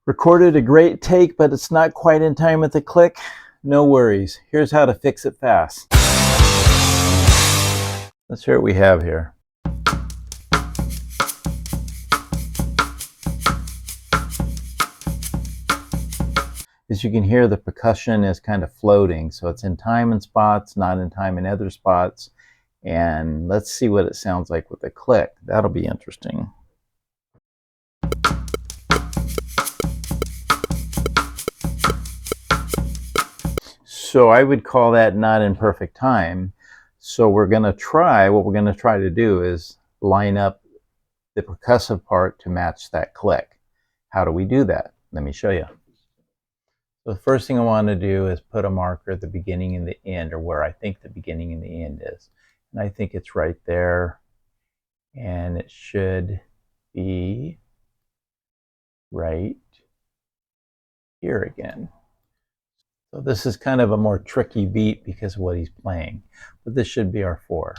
Recorded a great take, but it's not quite in time with the click. No worries. Here's how to fix it fast. Let's hear what we have here. As you can hear, the percussion is kind of floating, so it's in time in spots, not in time in other spots. And let's see what it sounds like with a click. That'll be interesting. So I would call that not in perfect time. So what we're going to try to do is line up the percussive part to match that click. How do we do that? Let me show you. So the first thing I want to do is put a marker at the beginning and the end, or where I think the beginning and the end is. And I think it's right there. And it should be right here again. So this is kind of a more tricky beat because of what he's playing. But this should be our 4.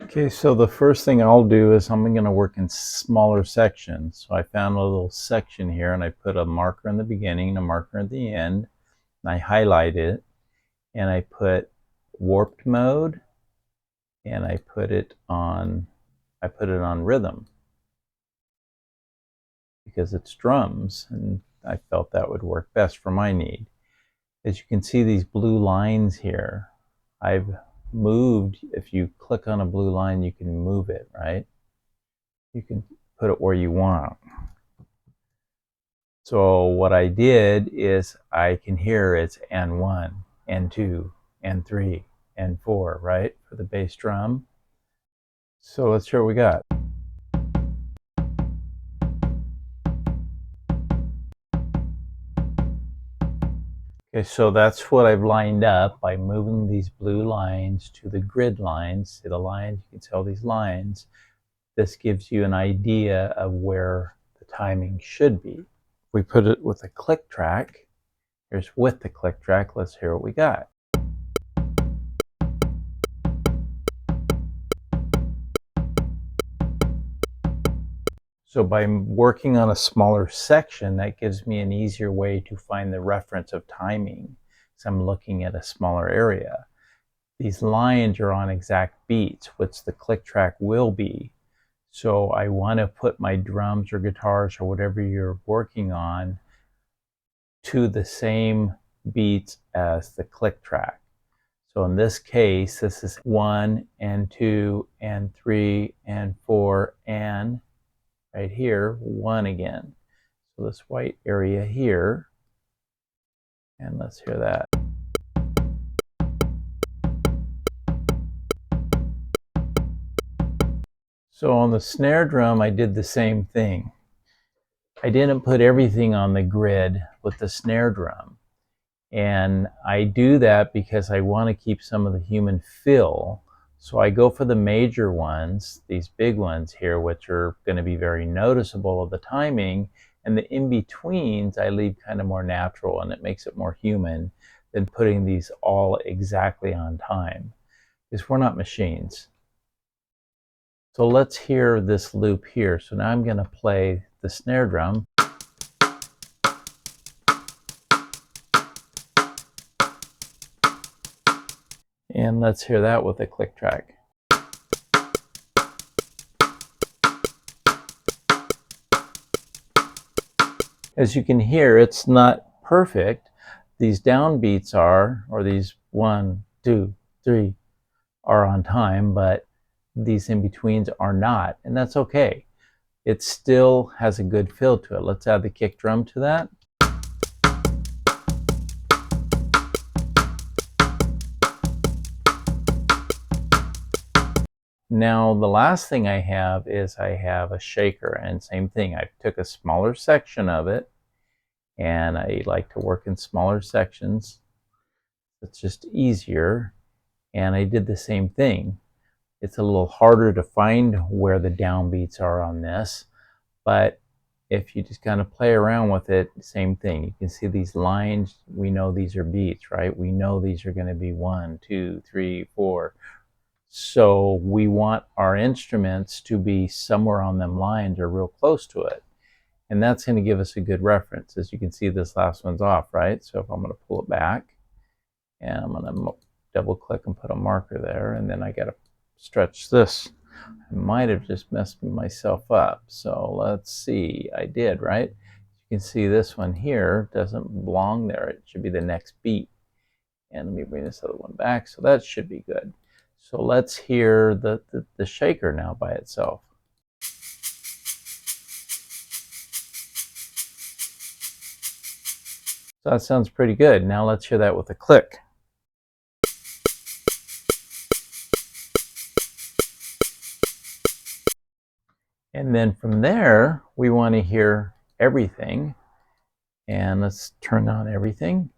Okay, so the first thing I'll do is I'm going to work in smaller sections. So I found a little section here and I put a marker in the beginning and a marker at the end. And I highlight it and I put warped mode and I put it on rhythm because it's drums and I felt that would work best for my need. As you can see, these blue lines here, I've moved. If you click on a blue line, you can move it, right? You can put it where you want. So what I did is I can hear it's N1, N2, N3, N4, right? For the bass drum. So let's hear what we got. Okay, so that's what I've lined up by moving these blue lines to the grid lines. See the lines? You can tell these lines. This gives you an idea of where the timing should be. If we put it with a click track, here's with the click track, let's hear what we got. So by working on a smaller section, that gives me an easier way to find the reference of timing. So I'm looking at a smaller area. These lines are on exact beats, which the click track will be. So I want to put my drums or guitars or whatever you're working on to the same beats as the click track. So in this case, this is 1 and 2 and 3 and 4 and right here, 1 again. So this white area here, and let's hear that. So on the snare drum, I did the same thing. I didn't put everything on the grid with the snare drum. And I do that because I want to keep some of the human feel. So I go for the major ones, these big ones here, which are going to be very noticeable of the timing. And the in-betweens, I leave kind of more natural, and it makes it more human than putting these all exactly on time. Because we're not machines. So let's hear this loop here. So now I'm going to play the snare drum. And let's hear that with a click track. As you can hear, it's not perfect. These downbeats are, or these 1, 2, 3 are on time, but these in-betweens are not, and that's okay. It still has a good feel to it. Let's add the kick drum to that. Now the last thing I have is I have a shaker, and same thing. I took a smaller section of it, and I like to work in smaller sections. It's just easier, and I did the same thing. It's a little harder to find where the downbeats are on this, but if you just kind of play around with it, same thing. You can see these lines. We know these are beats, right? We know these are going to be 1, 2, 3, 4. So we want our instruments to be somewhere on them lines or real close to it. And that's going to give us a good reference. As you can see, this last one's off, right? So if I'm going to pull it back, and I'm going to double click and put a marker there, and then I got to stretch this. I might have just messed myself up. So let's see. I did, right? You can see this one here doesn't belong there. It should be the next beat. And let me bring this other one back. So that should be good. So let's hear the shaker now by itself. So that sounds pretty good. Now let's hear that with a click. And then from there, we want to hear everything. And let's turn on everything.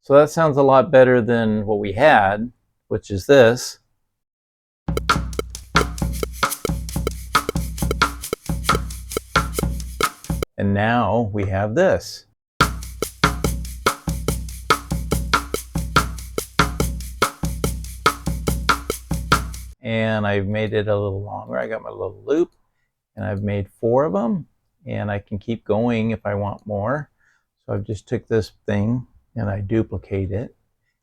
So that sounds a lot better than what we had, which is this. And now we have this. And I've made it a little longer. I got my little loop, and I've made 4 of them, and I can keep going if I want more. So I've just took this thing and I duplicate it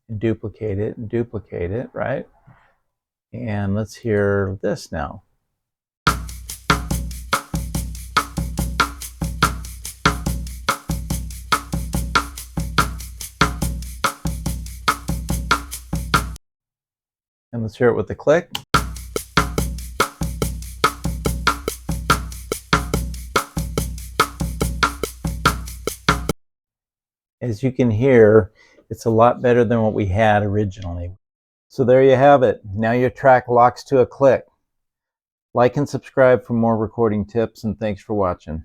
and duplicate it and duplicate it, right? And let's hear this now. And let's hear it with the click. As you can hear, it's a lot better than what we had originally. So there you have it. Now your track locks to a click. Like and subscribe for more recording tips, and thanks for watching.